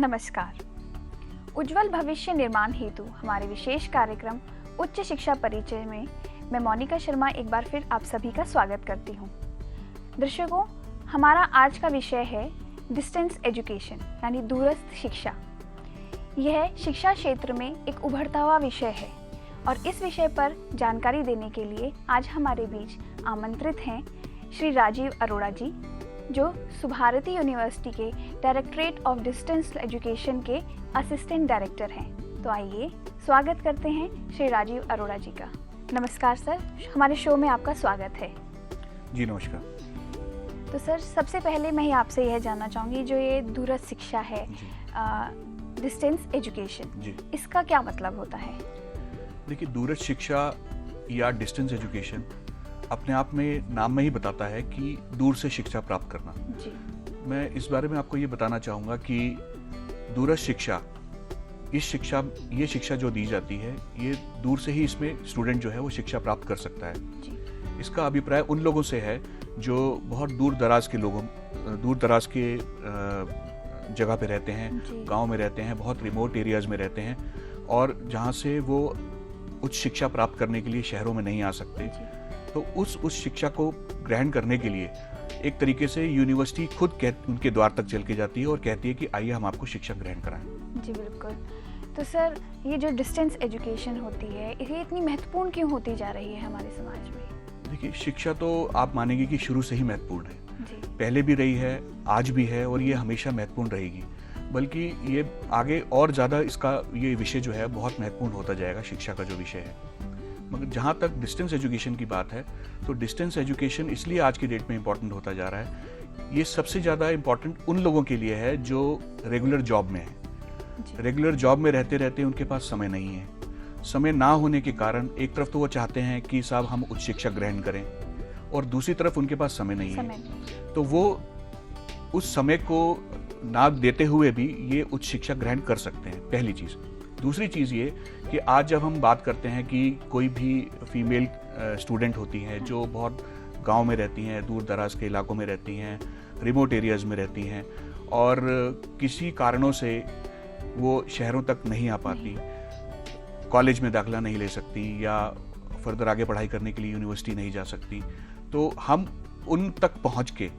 नमस्कार। उज्जवल भविष्य निर्माण हेतु हमारे विशेष कार्यक्रम उच्च शिक्षा परिचय में मैं मोनिका शर्मा एक बार फिर आप सभी का स्वागत करती हूँ। दर्शकों, हमारा आज का विषय है डिस्टेंस एजुकेशन यानी दूरस्थ शिक्षा। यह शिक्षा क्षेत्र में एक उभरता हुआ विषय है और इस विषय पर जानकारी देने के लिए आज हमारे बीच आमंत्रित हैं श्री राजीव अरोड़ा जी, जो सुभारती यूनिवर्सिटी के डायरेक्टरेट ऑफ डिस्टेंस एजुकेशन के असिस्टेंट डायरेक्टर हैं। तो आइए स्वागत करते हैं श्री राजीव अरोड़ा जी का। नमस्कार सर, हमारे शो में आपका स्वागत है। जी नमस्कार। तो सर, सबसे पहले मैं आपसे यह जानना चाहूँगी, जो ये दूरस्थ शिक्षा है, डिस्टेंस एजुकेशन, इसका क्या मतलब होता है? देखिए, दूरस्थ शिक्षा या डिस्टेंस एजुकेशन अपने आप में नाम में ही बताता है कि दूर से शिक्षा प्राप्त करना। जी। मैं इस बारे में आपको ये बताना चाहूँगा कि दूरस्थ शिक्षा, ये शिक्षा जो दी जाती है, ये दूर से ही इसमें स्टूडेंट जो है वो शिक्षा प्राप्त कर सकता है। जी। इसका अभिप्राय उन लोगों से है जो बहुत दूर दराज के जगह पे रहते हैं, गांव में रहते हैं, बहुत रिमोट एरियाज में रहते हैं और जहाँ से वो उच्च शिक्षा प्राप्त करने के लिए शहरों में नहीं आ सकते। तो उस शिक्षा को ग्रहण करने के लिए एक तरीके से यूनिवर्सिटी खुद उनके द्वार तक चल के जाती है और कहती है कि आइए हम आपको शिक्षा ग्रहण कराएं। जी बिल्कुल। तो सर, ये जो डिस्टेंस एजुकेशन होती है, ये इतनी महत्वपूर्ण क्यों होती जा रही है हमारे समाज में? देखिए, शिक्षा तो आप मानेंगे कि शुरू से ही महत्वपूर्ण है। जी। पहले भी रही है, आज भी है और ये हमेशा महत्वपूर्ण रहेगी। बल्कि ये आगे और ज़्यादा इसका ये विषय जो है बहुत महत्वपूर्ण होता जाएगा, शिक्षा का जो विषय है। मगर जहाँ तक डिस्टेंस एजुकेशन की बात है, तो डिस्टेंस एजुकेशन इसलिए आज की डेट में इम्पॉर्टेंट होता जा रहा है। ये सबसे ज़्यादा इम्पॉर्टेंट उन लोगों के लिए है जो रेगुलर जॉब में है। रेगुलर जॉब में रहते रहते उनके पास समय नहीं है। समय ना होने के कारण एक तरफ तो वो चाहते हैं कि साहब हम उच्च शिक्षा ग्रहण करें, और दूसरी तरफ उनके पास समय नहीं है। तो वो उस समय को ना देते हुए भी ये उच्च शिक्षा ग्रहण कर सकते हैं, पहली चीज़। दूसरी चीज़ ये कि आज जब हम बात करते हैं कि कोई भी फीमेल स्टूडेंट होती हैं जो बहुत गांव में रहती हैं, दूर दराज के इलाकों में रहती हैं, रिमोट एरियाज़ में रहती हैं और किसी कारणों से वो शहरों तक नहीं आ पाती, कॉलेज में दाखिला नहीं ले सकती या फर्दर आगे पढ़ाई करने के लिए यूनिवर्सिटी नहीं जा सकती, तो हम उन तक पहुंच के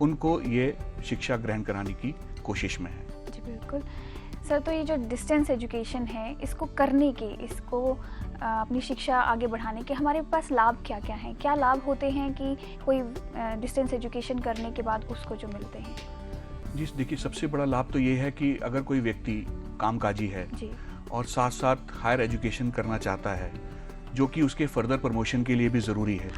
उनको ये शिक्षा ग्रहण कराने की कोशिश में है। जी बिल्कुल सर। तो ये जो डिस्टेंस एजुकेशन है, इसको करने के, इसको अपनी शिक्षा आगे बढ़ाने के हमारे पास लाभ क्या क्या हैं? क्या लाभ होते हैं कि कोई डिस्टेंस एजुकेशन करने के बाद उसको जो मिलते हैं? जी देखिए, सबसे बड़ा लाभ तो ये है कि अगर कोई व्यक्ति कामकाजी है और साथ साथ हायर एजुकेशन करना चाहता है, जो कि उसके फर्दर प्रमोशन के लिए भी ज़रूरी है,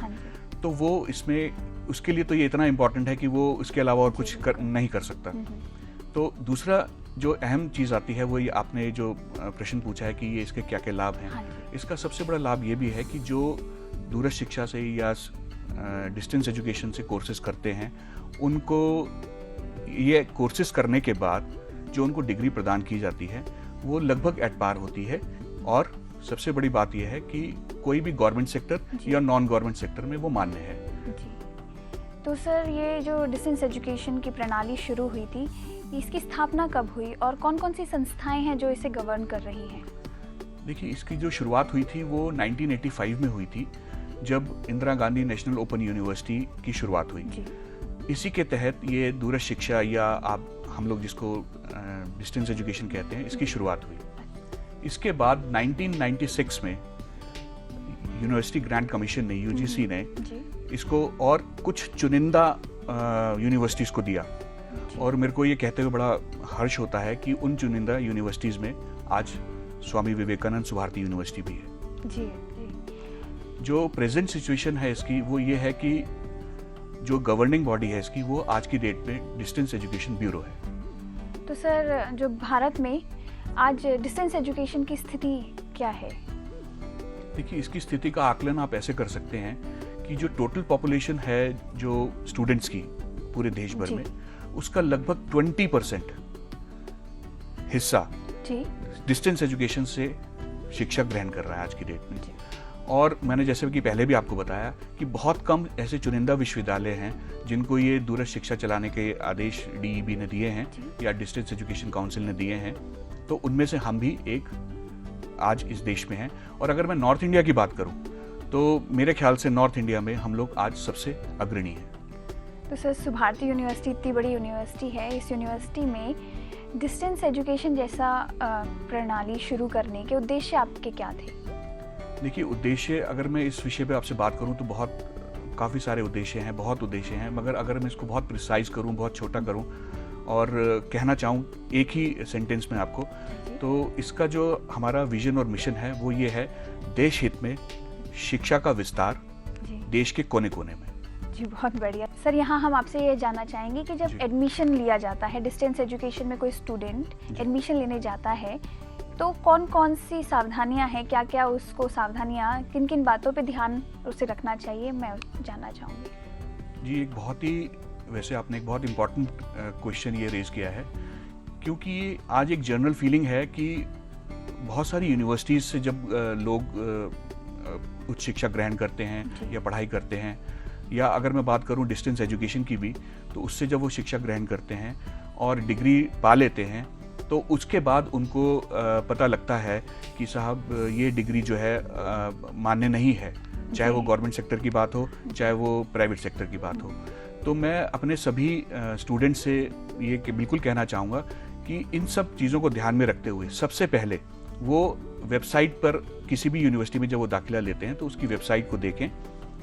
तो वो इसमें उसके लिए तो ये इतना इम्पोर्टेंट है कि वो उसके अलावा और कुछ नहीं कर सकता। तो दूसरा जो अहम चीज़ आती है वो ये आपने जो प्रश्न पूछा है कि ये इसके क्या क्या लाभ हैं। इसका सबसे बड़ा लाभ ये भी है कि जो दूरस्थ शिक्षा से या डिस्टेंस एजुकेशन से कोर्सेज करते हैं, उनको ये कोर्सेज करने के बाद जो उनको डिग्री प्रदान की जाती है वो लगभग एट पार होती है। और सबसे बड़ी बात यह है कि कोई भी गवर्नमेंट सेक्टर या नॉन गवर्नमेंट सेक्टर में वो मान्य है। तो सर, ये जो डिस्टेंस एजुकेशन की प्रणाली शुरू हुई थी, इसकी स्थापना कब हुई और कौन कौन सी संस्थाएं हैं जो इसे गवर्न कर रही हैं? देखिए, इसकी जो शुरुआत हुई थी वो 1985 में हुई थी, जब Indira Gandhi national open university की शुरुआत हुई। इसी के तहत ये दूरस्थ शिक्षा या हम लोग जिसको डिस्टेंस एजुकेशन कहते हैं, इसकी शुरुआत हुई। इसके बाद 1996 में यूनिवर्सिटी ग्रांट कमीशन ने, यूजीसी ने, इसको और कुछ चुनिंदा यूनिवर्सिटीज़ को दिया। और मेरे को ये कहते हुए बड़ा हर्ष होता है कि उन चुनिंदा यूनिवर्सिटीज़ में आज स्वामी विवेकानंद सुभारती यूनिवर्सिटी भी है। जी। जो प्रेजेंट सिचुएशन है इसकी वो ये है कि जो गवर्निंग बॉडी है इसकी, वो आज की डेट में डिस्टेंस एजुकेशन ब्यूरो है। तो सर, जो भारत में आज डिस्टेंस एजुकेशन की स्थिति क्या है? देखिए, इसकी स्थिति का आकलन आप ऐसे कर सकते हैं कि जो टोटल पॉपुलेशन है जो स्टूडेंट्स की पूरे देश भर में, उसका लगभग 20% हिस्सा डिस्टेंस एजुकेशन से शिक्षा ग्रहण कर रहा है आज की डेट में। और मैंने जैसे कि पहले भी आपको बताया कि बहुत कम ऐसे चुनिंदा विश्वविद्यालय हैं जिनको ये दूरस्थ शिक्षा चलाने के आदेश डीईबी ने दिए हैं या डिस्टेंस एजुकेशन काउंसिल ने दिए हैं, तो उनमें से हम भी एक आज इस देश में हैं। और अगर मैं नॉर्थ इंडिया की बात करूं तो मेरे ख्याल से नॉर्थ इंडिया में हम लोग आज सबसे अग्रणी हैं। तो सर, सुभारती यूनिवर्सिटी इतनी बड़ी यूनिवर्सिटी है, इस यूनिवर्सिटी में डिस्टेंस एजुकेशन जैसा प्रणाली शुरू करने के उद्देश्य आपके क्या थे? देखिए, उद्देश्य अगर मैं इस विषय पे आपसे बात करूं तो काफ़ी सारे उद्देश्य हैं, बहुत उद्देश्य हैं, मगर अगर मैं इसको बहुत प्रिसाइज करूं, बहुत छोटा करूं और कहना चाहूं एक ही सेंटेंस में आपको, तो इसका जो हमारा विजन और मिशन है वो ये है, देश हित में शिक्षा का विस्तार देश के कोने कोने में। जी, बहुत बढ़िया सर। यहाँ हम आपसे ये जानना चाहेंगे कि जब एडमिशन लिया जाता है डिस्टेंस एजुकेशन में, कोई स्टूडेंट एडमिशन लेने जाता है तो कौन कौन सी सावधानियाँ हैं, क्या क्या उसको सावधानियाँ, किन किन बातों पे ध्यान उसे रखना चाहिए, मैं जानना चाहूँगी। जी, वैसे आपने एक बहुत इम्पोर्टेंट क्वेश्चन ये रेज किया है, क्योंकि आज एक जनरल फीलिंग है कि बहुत सारी यूनिवर्सिटीज़ से जब लोग उच्च शिक्षा ग्रहण करते हैं या पढ़ाई करते हैं, या अगर मैं बात करूं डिस्टेंस एजुकेशन की भी, तो उससे जब वो शिक्षा ग्रहण करते हैं और डिग्री पा लेते हैं तो उसके बाद उनको पता लगता है कि साहब ये डिग्री जो है मान्य नहीं है, चाहे वो गवर्नमेंट सेक्टर की बात हो, चाहे वो प्राइवेट सेक्टर की बात हो। तो मैं अपने सभी स्टूडेंट्स से ये बिल्कुल कहना चाहूँगा कि इन सब चीज़ों को ध्यान में रखते हुए सबसे पहले वो वेबसाइट पर, किसी भी यूनिवर्सिटी में जब वो दाखिला लेते हैं तो उसकी वेबसाइट को देखें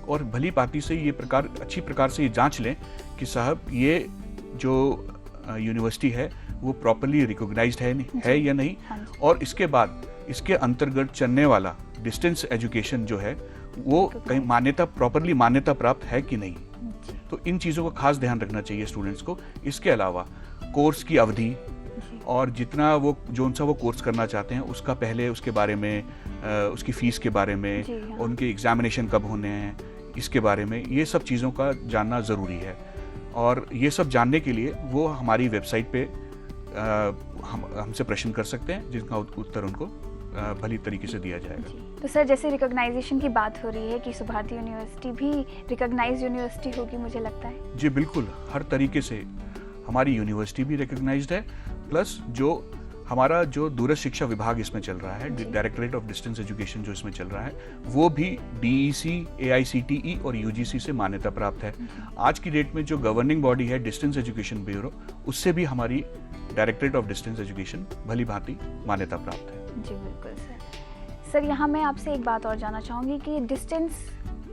और भली भांति से अच्छी प्रकार से ये जांच लें कि साहब ये जो यूनिवर्सिटी है वो प्रॉपर्ली रिकॉग्नाइज्ड है या नहीं, और इसके बाद इसके अंतर्गत चलने वाला डिस्टेंस एजुकेशन जो है वो कहीं प्रॉपर्ली मान्यता प्राप्त है कि नहीं। तो इन चीज़ों का खास ध्यान रखना चाहिए स्टूडेंट्स को। इसके अलावा कोर्स की अवधि और जितना वो जोन सा वो कोर्स करना चाहते हैं उसका पहले उसके बारे में, उसकी फ़ीस के बारे में, उनके एग्जामिनेशन कब होने हैं इसके बारे में, ये सब चीज़ों का जानना ज़रूरी है। और ये सब जानने के लिए वो हमारी वेबसाइट पे हमसे प्रश्न कर सकते हैं, जिनका उत्तर उनको भली तरीके से दिया जाएगा। तो सर, जैसे रिकॉग्नाइजेशन की बात हो रही है कि सुभारती यूनिवर्सिटी भी रिकॉग्नाइज्ड यूनिवर्सिटी होगी, मुझे लगता है। जी बिल्कुल, हर तरीके से हमारी यूनिवर्सिटी भी रिकॉग्नाइज्ड है, प्लस जो हमारा जो दूरस्थ शिक्षा विभाग इसमें चल रहा है, डायरेक्टरेट ऑफ डिस्टेंस एजुकेशन जो इसमें चल रहा है, वो भी DEC, AICTE और UGC से मान्यता प्राप्त है। आज की डेट में जो गवर्निंग बॉडी है डिस्टेंस एजुकेशन ब्यूरो, उससे भी हमारी डायरेक्टरेट ऑफ डिस्टेंस एजुकेशन भली भांति मान्यता प्राप्त है। जी बिल्कुल सर। सर, यहाँ मैं आपसे एक बात और जानना चाहूँगी कि डिस्टेंस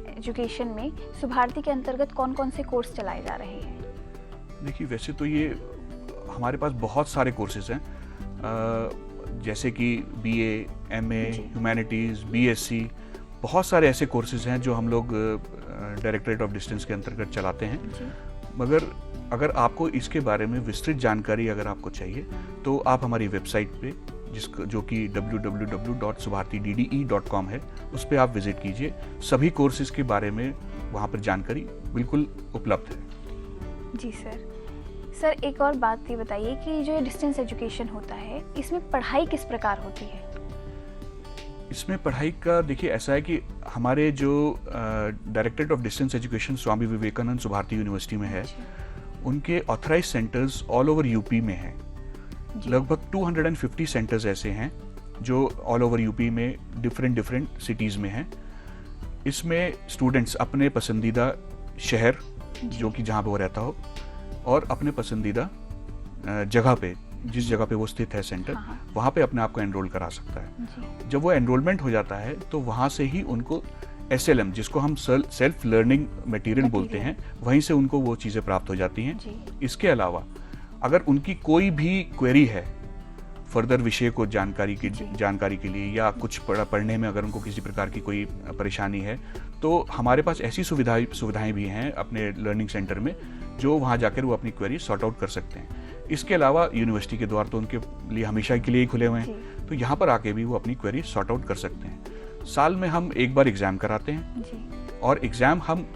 एजुकेशन में सुभारती के अंतर्गत कौन कौन से कोर्स चलाए जा रहे हैं? देखिए, वैसे तो ये हमारे पास बहुत सारे कोर्सेज हैं, जैसे कि BA, MA, ह्यूमैनिटीज़, BSc, बहुत सारे ऐसे कोर्सेज हैं जो हम लोग डायरेक्टरेट ऑफ डिस्टेंस के अंतर्गत चलाते हैं। मगर अगर आपको इसके बारे में विस्तृत जानकारी अगर आपको चाहिए तो आप हमारी वेबसाइट पे, जो कि www.subhartidde.com है, उस पर आप विजिट कीजिए। सभी कोर्सेज के बारे में वहाँ पर जानकारी बिल्कुल उपलब्ध है। जी सर। सर, एक और बात ये बताइए कि जो ये डिस्टेंस एजुकेशन होता है, इसमें पढ़ाई किस प्रकार होती है? इसमें पढ़ाई का देखिए ऐसा है कि हमारे जो directorate of distance education Swami Vivekananda Subharti university में है, उनके authorise centres all over UP में हैं। लगभग 250 सेंटर्स ऐसे हैं जो ऑल ओवर यूपी में डिफरेंट सिटीज़ में हैं। इसमें स्टूडेंट्स अपने पसंदीदा शहर, जो कि जहाँ पे वो रहता हो, और अपने पसंदीदा जगह पे, जिस जगह पे वो स्थित है सेंटर, वहाँ पे अपने आप को एनरोल करा सकता है। जब वो एनरोलमेंट हो जाता है तो वहाँ से ही उनको SLM, जिसको हम सेल्फ लर्निंग मटेरियल बोलते हैं, वहीं से उनको वो चीज़ें प्राप्त हो जाती हैं। इसके अलावा अगर उनकी कोई भी क्वेरी है फर्दर विषय को जानकारी के लिए, या कुछ पढ़ने में अगर उनको किसी प्रकार की कोई परेशानी है, तो हमारे पास ऐसी सुविधाएं भी हैं अपने लर्निंग सेंटर में, जो वहाँ जाकर वो अपनी क्वेरी सॉर्ट आउट कर सकते हैं। इसके अलावा यूनिवर्सिटी के द्वार तो उनके लिए हमेशा के लिए ही खुले हुए हैं, तो यहाँ पर आके भी वो अपनी क्वेरी सॉर्ट आउट कर सकते हैं। साल में हम एक बार एग्ज़ाम कराते हैं, और एग्ज़ाम हम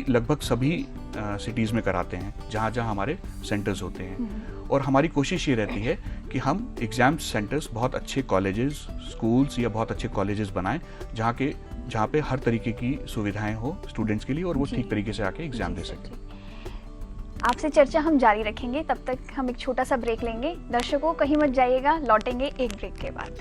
लगभग सभी सिटीज़ में कराते हैं जहाँ जहाँ हमारे सेंटर्स होते हैं। और हमारी कोशिश ये रहती है कि हम एग्ज़ाम सेंटर्स बहुत अच्छे कॉलेजेस, स्कूल्स या बहुत अच्छे कॉलेजेस बनाएं, जहाँ के जहाँ पे हर तरीके की सुविधाएं हो स्टूडेंट्स के लिए और वो जी। ठीक तरीके से आके एग्जाम जी दे सर, सकें। जी। आपसे चर्चा हम जारी रखेंगे, तब तक हम एक छोटा सा ब्रेक लेंगे। दर्शकों कहीं मत जाइएगा, लौटेंगे एक ब्रेक के बाद।